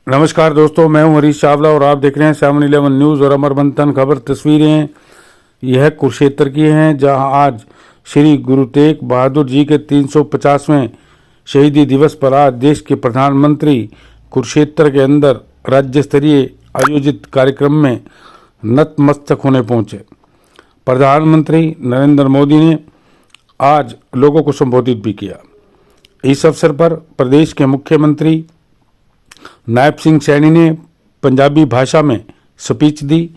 नमस्कार दोस्तों, मैं हूं हरीश चावला और आप देख रहे हैं 7-11 न्यूज़ और अमर मंथन खबर। तस्वीरें यह कुरुक्षेत्र की हैं, जहां आज श्री गुरु तेग बहादुर जी के 350वें शहीदी दिवस पर आज देश के प्रधानमंत्री कुरुक्षेत्र के अंदर राज्य स्तरीय आयोजित कार्यक्रम में नतमस्तक होने पहुंचे। प्रधानमंत्री नरेंद्र मोदी ने आज लोगों को संबोधित भी किया। इस अवसर पर प्रदेश के मुख्यमंत्री नायब सिंह सैनी ने पंजाबी भाषा में स्पीच दी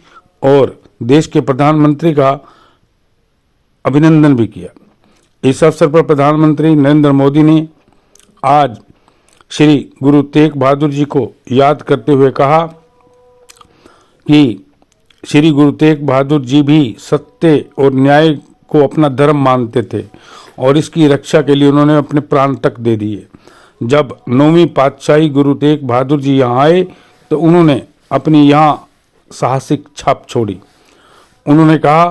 और देश के प्रधानमंत्री का अभिनंदन भी किया। इस अवसर पर प्रधानमंत्री नरेंद्र मोदी ने आज श्री गुरु तेग बहादुर जी को याद करते हुए कहा कि श्री गुरु तेग बहादुर जी भी सत्य और न्याय को अपना धर्म मानते थे और इसकी रक्षा के लिए उन्होंने अपने प्राण तक दे दिए। जब 9वीं पातशाही गुरु तेग बहादुर जी यहाँ आए तो उन्होंने अपनी यहाँ साहसिक छाप छोड़ी। उन्होंने कहा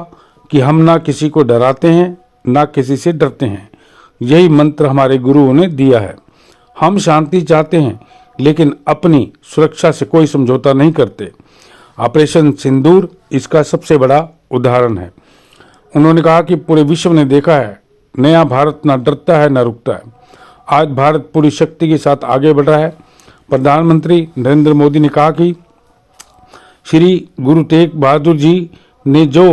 कि हम ना किसी को डराते हैं ना किसी से डरते हैं, यही मंत्र हमारे गुरुओं ने दिया है। हम शांति चाहते हैं लेकिन अपनी सुरक्षा से कोई समझौता नहीं करते। ऑपरेशन सिंदूर इसका सबसे बड़ा उदाहरण है। उन्होंने कहा कि पूरे विश्व ने देखा है, नया भारत ना डरता है ना रुकता है। आज भारत पूरी शक्ति के साथ आगे बढ़ रहा है। प्रधानमंत्री नरेंद्र मोदी ने कहा कि श्री गुरु तेग बहादुर जी ने जो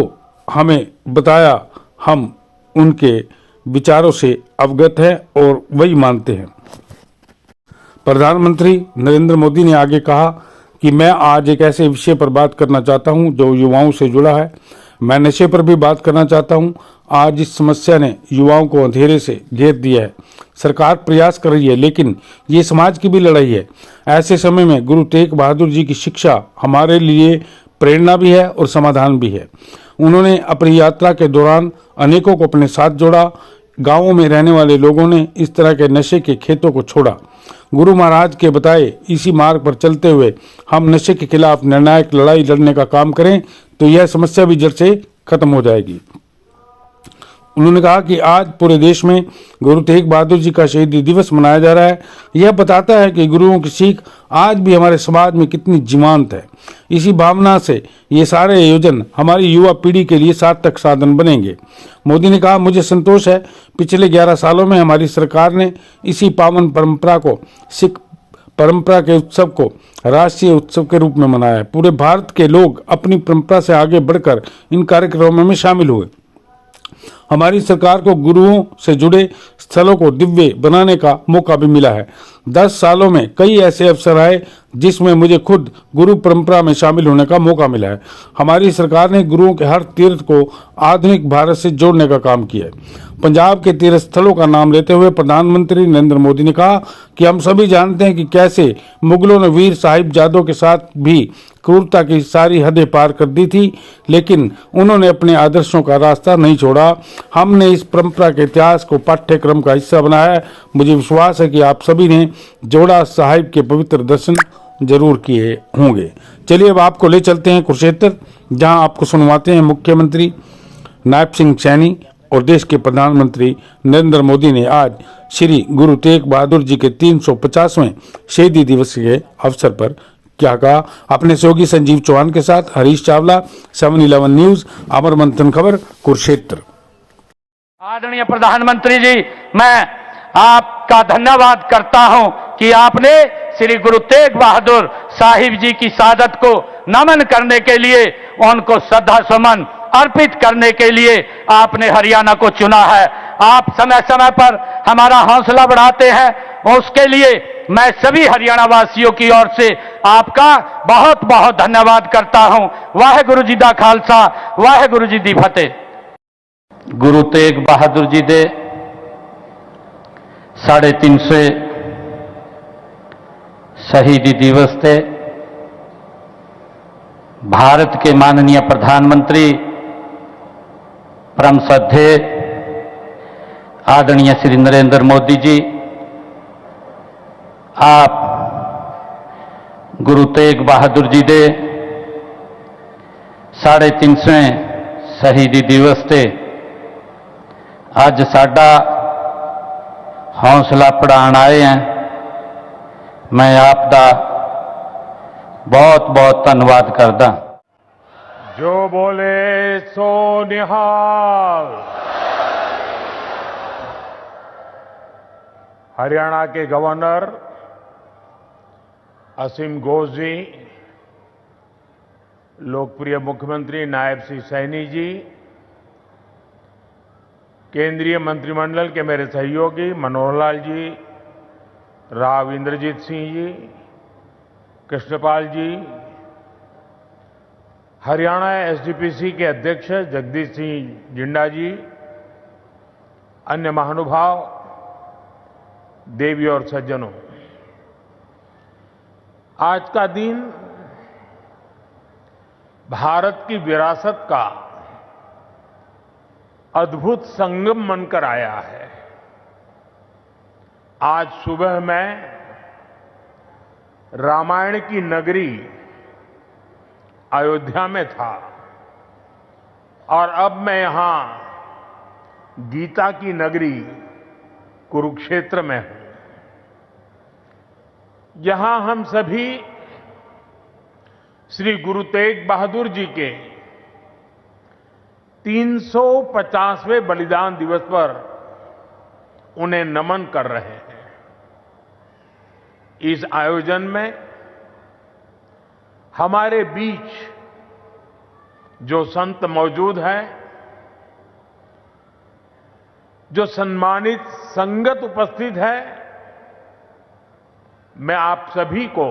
हमें बताया, हम उनके विचारों से अवगत हैं और वही मानते हैं। प्रधानमंत्री नरेंद्र मोदी ने आगे कहा कि मैं आज एक ऐसे विषय पर बात करना चाहता हूं जो युवाओं से जुड़ा है। मैं नशे पर भी बात करना चाहता हूं। आज इस समस्या ने युवाओं को अंधेरे से घेर दिया है। सरकार प्रयास कर रही है लेकिन ये समाज की भी लड़ाई है। ऐसे समय में गुरु तेग बहादुर जी की शिक्षा हमारे लिए प्रेरणा भी है और समाधान भी है। उन्होंने अपनी यात्रा के दौरान अनेकों को अपने साथ जोड़ा। गांवों में रहने वाले लोगों ने इस तरह के नशे के खेतों को छोड़ा। गुरु महाराज के बताए इसी मार्ग पर चलते हुए हम नशे के खिलाफ निर्णायक लड़ाई लड़ने का काम करें तो यह समस्या भी जड़ से खत्म हो जाएगी। उन्होंने कहा कि आज पूरे देश में गुरु तेग बहादुर जी का शहीदी दिवस मनाया जा रहा है। यह बताता है कि गुरुओं की सीख आज भी हमारे समाज में कितनी जीवंत है। इसी भावना से ये सारे आयोजन हमारी युवा पीढ़ी के लिए सार्थक साधन बनेंगे। मोदी ने कहा, मुझे संतोष है पिछले 11 सालों में हमारी सरकार ने इसी पावन परंपरा को, सिख परंपरा के उत्सव को राष्ट्रीय उत्सव के रूप में मनाया है। पूरे भारत के लोग अपनी परंपरा से आगे बढ़कर इन कार्यक्रमों में शामिल हुए। हमारी सरकार को गुरुओं से जुड़े स्थलों को दिव्य बनाने का मौका भी मिला है। 10 सालों में कई ऐसे अवसर आए जिसमें मुझे खुद गुरु परंपरा में शामिल होने का मौका मिला है। हमारी सरकार ने गुरुओं के हर तीर्थ को आधुनिक भारत से जोड़ने का काम किया है। पंजाब के तीर्थ स्थलों का नाम लेते हुए प्रधानमंत्री नरेंद्र मोदी ने कहा कि हम सभी जानते हैं कि कैसे मुगलों ने वीर साहिबजादों के साथ भी क्रूरता की सारी हदें पार कर दी थी, लेकिन उन्होंने अपने आदर्शों का रास्ता नहीं छोड़ा। हमने इस परंपरा के इतिहास को पाठ्यक्रम का हिस्सा बनाया है। मुझे विश्वास है कि आप सभी ने जोड़ा साहिब के पवित्र दर्शन जरूर किए होंगे। चलिए अब आपको ले चलते हैं कुरुक्षेत्र, जहां आपको सुनवाते हैं मुख्यमंत्री नायब सिंह सैनी और देश के प्रधानमंत्री नरेंद्र मोदी ने आज श्री गुरु तेग बहादुर जी के 350वें शहीदी दिवस के अवसर पर क्या कहा। अपने सहयोगी संजीव चौहान के साथ हरीश चावला, 7-11 न्यूज़, अमर मंथन खबर, कुरुक्षेत्र। आदरणीय प्रधानमंत्री जी, मैं आपका धन्यवाद करता हूं कि आपने श्री गुरु तेग बहादुर साहिब जी की शहादत को नमन करने के लिए, उनको श्रद्धा सुमन अर्पित करने के लिए आपने हरियाणा को चुना है। आप समय समय पर हमारा हौसला बढ़ाते हैं, उसके लिए मैं सभी हरियाणा वासियों की ओर से आपका बहुत बहुत धन्यवाद करता हूं। वाहेगुरु जी दा खालसा, वाहेगुरु जी दी फतेह। गुरु तेग बहादुर जी दे 350 शहीदी दिवस थे। भारत के माननीय प्रधानमंत्री परम श्रद्धेय आदरणीय श्री नरेंद्र मोदी जी, आप गुरु तेग बहादुर जी दे 350वें शहीदी दिवस थे। अज साडा हौसला बढ़ाण आए हैं। मैं आप दा बहुत बहुत धन्यवाद करदा। जो बोले सो निहाल। हरियाणा के गवर्नर असीम घोष जी, लोकप्रिय मुख्यमंत्री नायब सिंह सैनी जी, केंद्रीय मंत्रिमंडल के मेरे सहयोगी मनोहर लाल जी, राव इंद्रजीत सिंह जी, कृष्णपाल जी, हरियाणा एसजीपीसी के अध्यक्ष जगदीश सिंह जिंडा जी, अन्य महानुभाव, देवी और सज्जनों, आज का दिन भारत की विरासत का अद्भुत संगम बनकर आया है। आज सुबह मैं रामायण की नगरी अयोध्या में था और अब मैं यहां गीता की नगरी कुरुक्षेत्र में हूं। यहां हम सभी श्री गुरु तेग बहादुर जी के 350वें बलिदान दिवस पर उन्हें नमन कर रहे हैं। इस आयोजन में हमारे बीच जो संत मौजूद हैं, जो सम्मानित संगत उपस्थित है, मैं आप सभी को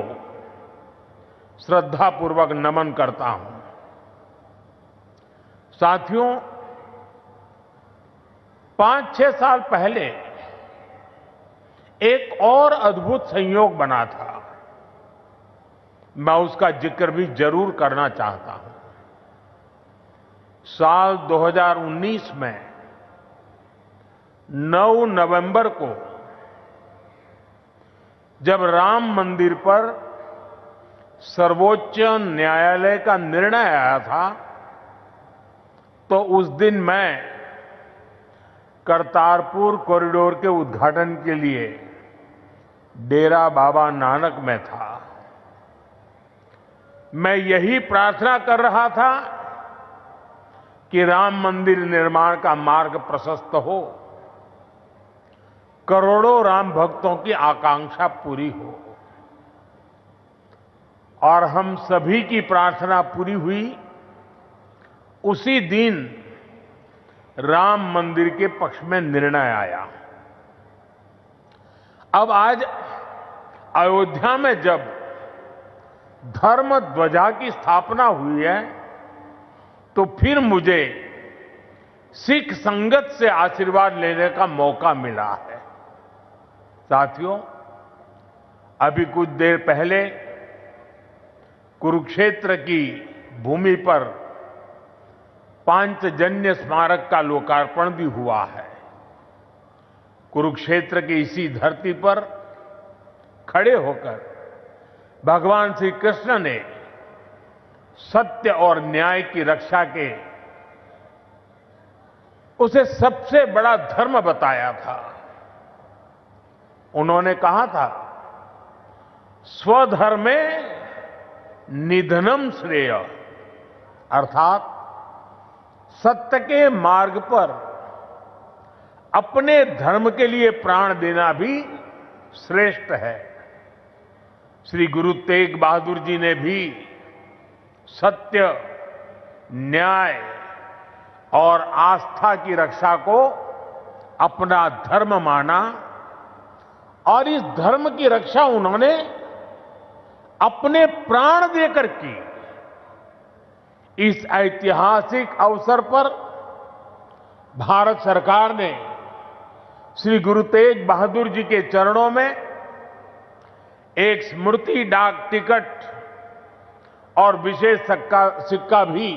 श्रद्धापूर्वक नमन करता हूं। साथियों, 5-6 साल पहले एक और अद्भुत संयोग बना था। मैं उसका जिक्र भी जरूर करना चाहता हूं। साल 2019 में 9 नवंबर को जब राम मंदिर पर सर्वोच्च न्यायालय का निर्णय आया था, तो उस दिन मैं करतारपुर कॉरिडोर के उद्घाटन के लिए डेरा बाबा नानक में था। मैं यही प्रार्थना कर रहा था कि राम मंदिर निर्माण का मार्ग प्रशस्त हो, करोड़ों राम भक्तों की आकांक्षा पूरी हो। और हम सभी की प्रार्थना पूरी हुई। उसी दिन राम मंदिर के पक्ष में निर्णय आया। अब आज अयोध्या में जब धर्म ध्वजा की स्थापना हुई है, तो फिर मुझे सिख संगत से आशीर्वाद लेने का मौका मिला है। साथियों, अभी कुछ देर पहले कुरुक्षेत्र की भूमि पर पांचजन्य स्मारक का लोकार्पण भी हुआ है। कुरुक्षेत्र की इसी धरती पर खड़े होकर भगवान श्री कृष्ण ने सत्य और न्याय की रक्षा के उसे सबसे बड़ा धर्म बताया था। उन्होंने कहा था, स्वधर्मे निधनम श्रेय, अर्थात सत्य के मार्ग पर अपने धर्म के लिए प्राण देना भी श्रेष्ठ है। श्री गुरु तेग बहादुर जी ने भी सत्य, न्याय और आस्था की रक्षा को अपना धर्म माना और इस धर्म की रक्षा उन्होंने अपने प्राण देकर की। इस ऐतिहासिक अवसर पर भारत सरकार ने श्री गुरु तेग बहादुर जी के चरणों में एक स्मृति डाक टिकट और विशेष सिक्का भी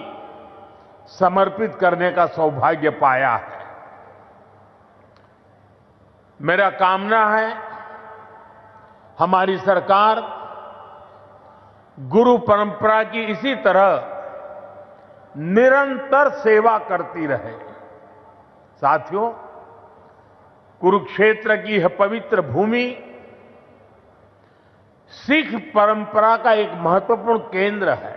समर्पित करने का सौभाग्य पाया है। मेरा कामना है हमारी सरकार गुरु परंपरा की इसी तरह निरंतर सेवा करती रहे। साथियों, कुरुक्षेत्र की यह पवित्र भूमि सिख परंपरा का एक महत्वपूर्ण केंद्र है।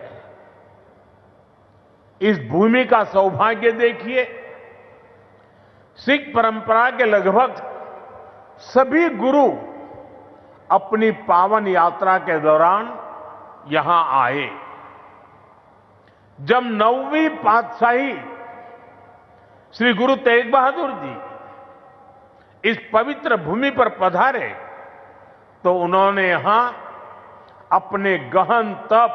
इस भूमि का सौभाग्य देखिए, सिख परंपरा के लगभग सभी गुरु अपनी पावन यात्रा के दौरान यहां आए। जब 9वीं पातशाही श्री गुरु तेग बहादुर जी इस पवित्र भूमि पर पधारे तो उन्होंने यहां अपने गहन तप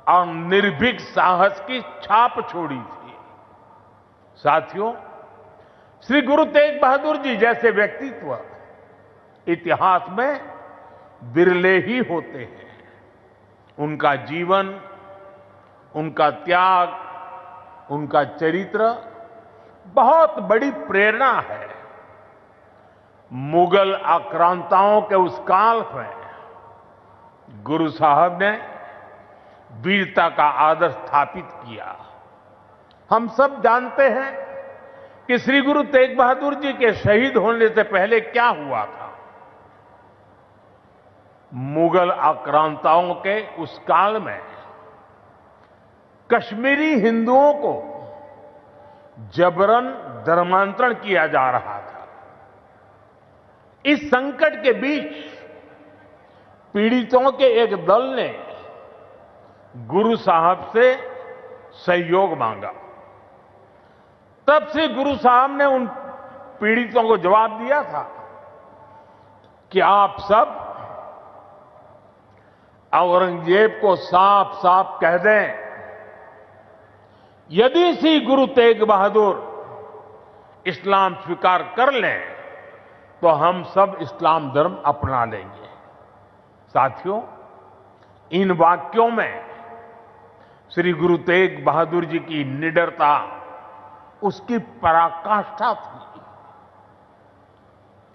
और निर्भीक साहस की छाप छोड़ी थी। साथियों, श्री गुरु तेग बहादुर जी जैसे व्यक्तित्व इतिहास में बिरले ही होते हैं। उनका जीवन, उनका त्याग, उनका चरित्र बहुत बड़ी प्रेरणा है। मुगल आक्रांताओं के उस काल में गुरु साहब ने वीरता का आदर्श स्थापित किया। हम सब जानते हैं कि श्री गुरु तेग बहादुर जी के शहीद होने से पहले क्या हुआ था। मुगल आक्रांताओं के उस काल में कश्मीरी हिंदुओं को जबरन धर्मांतरण किया जा रहा था। इस संकट के बीच पीड़ितों के एक दल ने गुरु साहब से सहयोग मांगा। तब से गुरु साहब ने उन पीड़ितों को जवाब दिया था कि आप सब औरंगजेब को साफ साफ कह दें, यदि श्री गुरु तेग बहादुर इस्लाम स्वीकार कर लें तो हम सब इस्लाम धर्म अपना लेंगे। साथियों, इन वाक्यों में श्री गुरु तेग बहादुर जी की निडरता, उसकी पराकाष्ठा थी।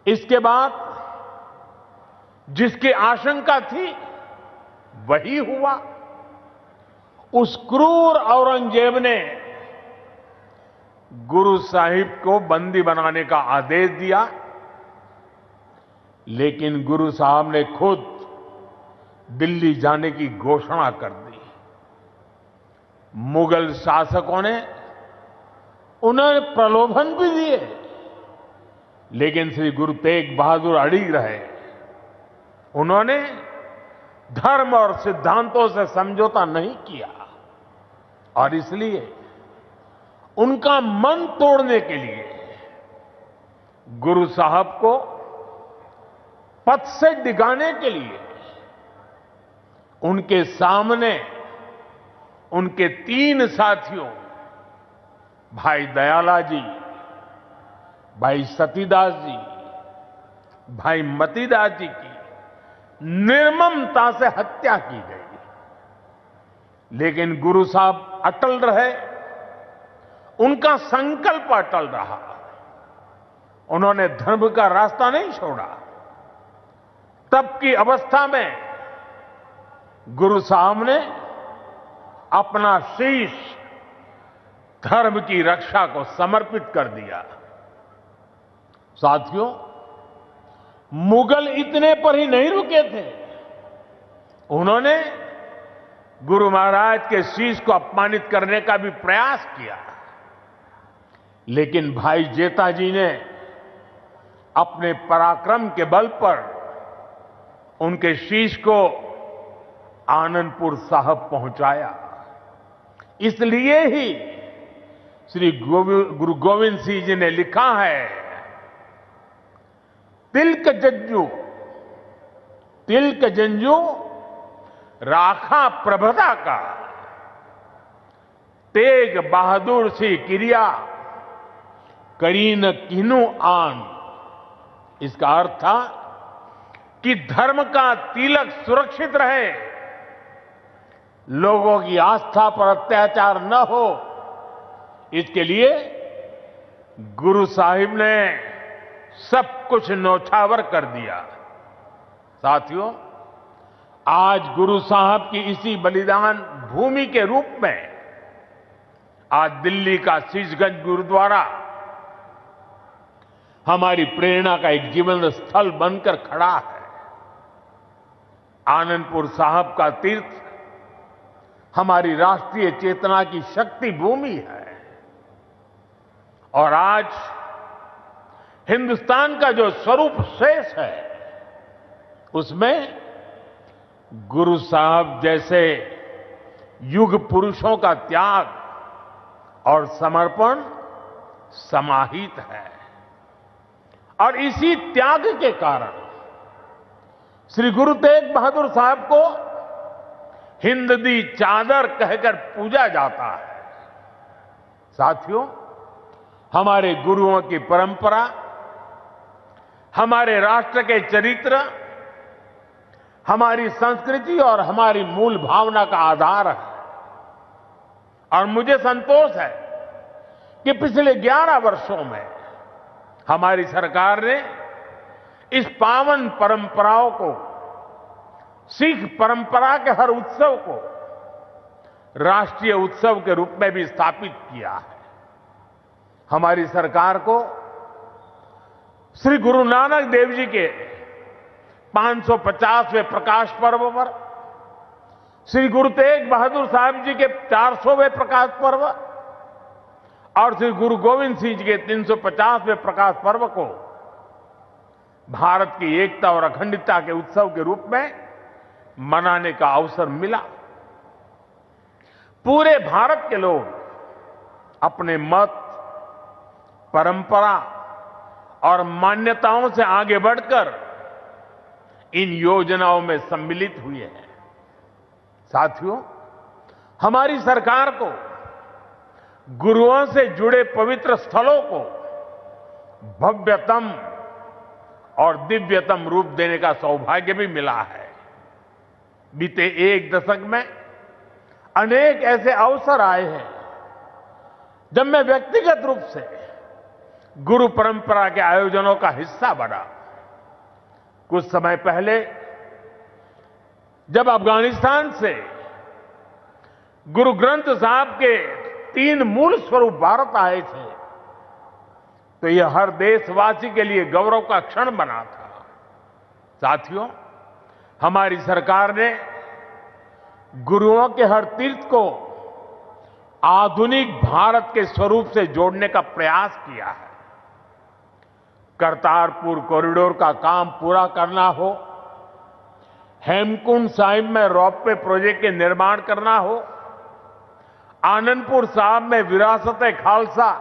इसके बाद जिसकी आशंका थी वही हुआ। उस क्रूर औरंगजेब ने गुरु साहिब को बंदी बनाने का आदेश दिया, लेकिन गुरु साहब ने खुद दिल्ली जाने की घोषणा कर दी। मुगल शासकों ने उन्हें प्रलोभन भी दिए, लेकिन श्री गुरु तेग बहादुर अड़िग रहे। उन्होंने धर्म और सिद्धांतों से समझौता नहीं किया और इसलिए उनका मन तोड़ने के लिए गुरु साहब को पथ से डिगाने के लिए उनके सामने उनके 3 साथियों भाई दयाला जी, भाई सतीदास जी, भाई मतीदास जी की निर्ममता से हत्या की गई। लेकिन गुरु साहब अटल रहे, उनका संकल्प अटल रहा। उन्होंने धर्म का रास्ता नहीं छोड़ा। तब की अवस्था में गुरु साहब ने अपना शीश धर्म की रक्षा को समर्पित कर दिया। साथियों, मुगल इतने पर ही नहीं रुके थे। उन्होंने गुरु महाराज के शीश को अपमानित करने का भी प्रयास किया, लेकिन भाई जेता जी ने अपने पराक्रम के बल पर उनके शीश को आनंदपुर साहब पहुंचाया। इसलिए ही श्री गुरु गोविंद सिंह जी ने लिखा है, तिलक जंजू राखा प्रभता का, तेग बहादुर सी क्रिया करीन किनु आन। इसका अर्थ था कि धर्म का तिलक सुरक्षित रहे, लोगों की आस्था पर अत्याचार न हो, इसके लिए गुरु साहिब ने सब कुछ न्यौछावर कर दिया। साथियों, आज गुरु साहब की इसी बलिदान भूमि के रूप में आज दिल्ली का शीशगंज गुरुद्वारा हमारी प्रेरणा का एक जीवन स्थल बनकर खड़ा है। आनंदपुर साहब का तीर्थ हमारी राष्ट्रीय चेतना की शक्ति भूमि है और आज हिंदुस्तान का जो स्वरूप शेष है उसमें गुरु साहब जैसे युग पुरुषों का त्याग और समर्पण समाहित है और इसी त्याग के कारण श्री गुरु तेग बहादुर साहब को हिंद दी चादर कहकर पूजा जाता है। साथियों, हमारे गुरुओं की परंपरा हमारे राष्ट्र के चरित्र, हमारी संस्कृति और हमारी मूल भावना का आधार है और मुझे संतोष है कि पिछले 11 वर्षों में हमारी सरकार ने इस पावन परंपराओं को, सिख परंपरा के हर उत्सव को राष्ट्रीय उत्सव के रूप में भी स्थापित किया है। हमारी सरकार को श्री गुरु नानक देव जी के 550वें प्रकाश पर्व पर, श्री गुरु तेग बहादुर साहब जी के 400वें प्रकाश पर्व और श्री गुरु गोविंद सिंह जी के 350वें प्रकाश पर्व को भारत की एकता और अखंडता के उत्सव के रूप में मनाने का अवसर मिला। पूरे भारत के लोग अपने मत, परंपरा और मान्यताओं से आगे बढ़कर इन योजनाओं में सम्मिलित हुए हैं। साथियों, हमारी सरकार को गुरुओं से जुड़े पवित्र स्थलों को भव्यतम और दिव्यतम रूप देने का सौभाग्य भी मिला है। बीते एक दशक में अनेक ऐसे अवसर आए हैं जब मैं व्यक्तिगत रूप से गुरु परंपरा के आयोजनों का हिस्सा बना। कुछ समय पहले जब अफगानिस्तान से गुरु ग्रंथ साहब के 3 मूल स्वरूप भारत आए थे तो यह हर देशवासी के लिए गौरव का क्षण बना था। साथियों, हमारी सरकार ने गुरुओं के हर तीर्थ को आधुनिक भारत के स्वरूप से जोड़ने का प्रयास किया है। करतारपुर कॉरिडोर का काम पूरा करना हो, हेमकुंड साहिब में रोपवे प्रोजेक्ट के निर्माण करना हो, आनंदपुर साहब में विरासत-ए खालसा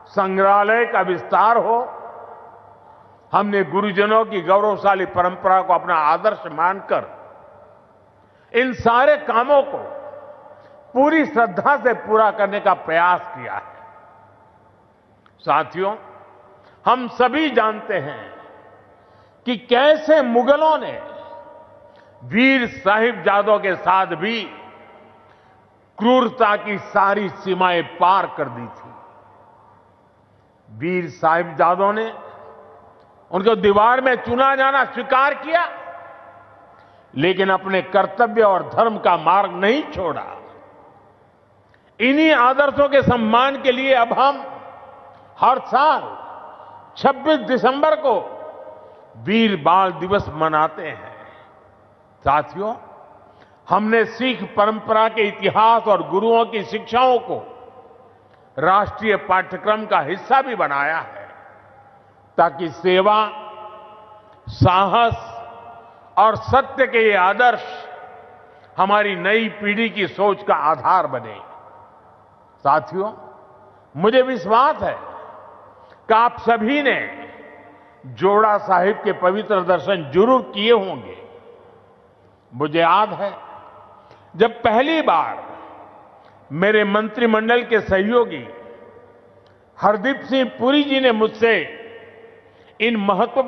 संग्रहालय का विस्तार हो, हमने गुरुजनों की गौरवशाली परंपरा को अपना आदर्श मानकर इन सारे कामों को पूरी श्रद्धा से पूरा करने का प्रयास किया है। साथियों, हम सभी जानते हैं कि कैसे मुगलों ने वीर साहिबजादों के साथ भी क्रूरता की सारी सीमाएं पार कर दी थी। वीर साहिबजादों ने उनको दीवार में चुना जाना स्वीकार किया, लेकिन अपने कर्तव्य और धर्म का मार्ग नहीं छोड़ा। इन्हीं आदर्शों के सम्मान के लिए अब हम हर साल 26 दिसंबर को वीर बाल दिवस मनाते हैं। साथियों, हमने सिख परंपरा के इतिहास और गुरुओं की शिक्षाओं को राष्ट्रीय पाठ्यक्रम का हिस्सा भी बनाया है ताकि सेवा, साहस और सत्य के ये आदर्श हमारी नई पीढ़ी की सोच का आधार बने। साथियों, मुझे विश्वास है कि आप सभी ने जोड़ा साहिब के पवित्र दर्शन जरूर किए होंगे। मुझे याद है जब पहली बार मेरे मंत्रिमंडल के सहयोगी हरदीप सिंह पुरी जी ने मुझसे इन महत्वपूर्ण